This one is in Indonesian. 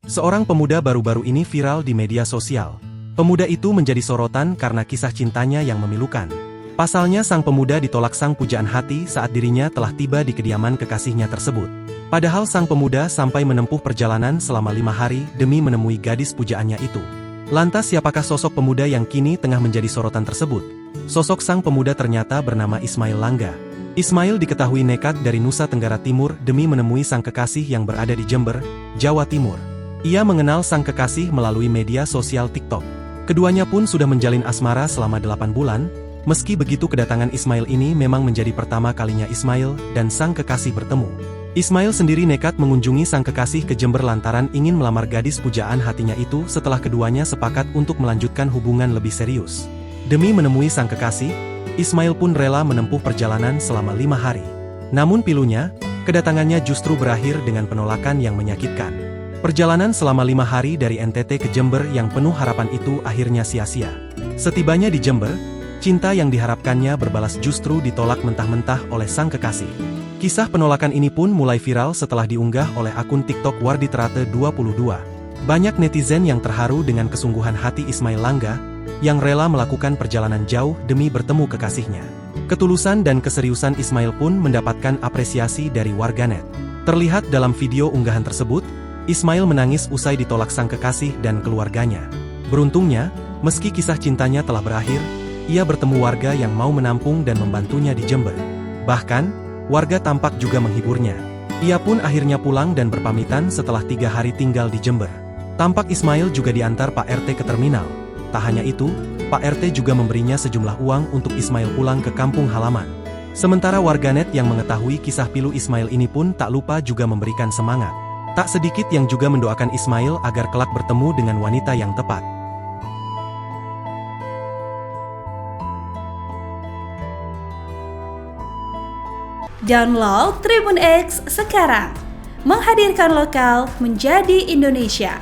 Seorang pemuda baru-baru ini viral di media sosial. Pemuda itu menjadi sorotan karena kisah cintanya yang memilukan. Pasalnya sang pemuda ditolak sang pujaan hati saat dirinya telah tiba di kediaman kekasihnya tersebut. Padahal sang pemuda sampai menempuh perjalanan selama 5 hari demi menemui gadis pujaannya itu. Lantas siapakah sosok pemuda yang kini tengah menjadi sorotan tersebut? Sosok sang pemuda ternyata bernama Ismail Langga. Ismail diketahui nekat dari Nusa Tenggara Timur demi menemui sang kekasih yang berada di Jember, Jawa Timur. Ia mengenal sang kekasih melalui media sosial TikTok. Keduanya pun sudah menjalin asmara selama 8 bulan, meski begitu kedatangan Ismail ini memang menjadi pertama kalinya Ismail dan sang kekasih bertemu. Ismail sendiri nekat mengunjungi sang kekasih ke Jember lantaran ingin melamar gadis pujaan hatinya itu setelah keduanya sepakat untuk melanjutkan hubungan lebih serius. Demi menemui sang kekasih, Ismail pun rela menempuh perjalanan selama 5 hari. Namun pilunya, kedatangannya justru berakhir dengan penolakan yang menyakitkan. Perjalanan selama 5 hari dari NTT ke Jember yang penuh harapan itu akhirnya sia-sia. Setibanya di Jember, cinta yang diharapkannya berbalas justru ditolak mentah-mentah oleh sang kekasih. Kisah penolakan ini pun mulai viral setelah diunggah oleh akun TikTok Warditrate22. Banyak netizen yang terharu dengan kesungguhan hati Ismail Langga, yang rela melakukan perjalanan jauh demi bertemu kekasihnya. Ketulusan dan keseriusan Ismail pun mendapatkan apresiasi dari warganet. Terlihat dalam video unggahan tersebut, Ismail menangis usai ditolak sang kekasih dan keluarganya. Beruntungnya, meski kisah cintanya telah berakhir, ia bertemu warga yang mau menampung dan membantunya di Jember. Bahkan, warga tampak juga menghiburnya. Ia pun akhirnya pulang dan berpamitan setelah 3 hari tinggal di Jember. Tampak Ismail juga diantar Pak RT ke terminal. Tak hanya itu, Pak RT juga memberinya sejumlah uang untuk Ismail pulang ke kampung halaman. Sementara warganet yang mengetahui kisah pilu Ismail ini pun tak lupa juga memberikan semangat. Tak sedikit yang juga mendoakan Ismail agar kelak bertemu dengan wanita yang tepat. Download Tribun X sekarang, menghadirkan lokal menjadi Indonesia.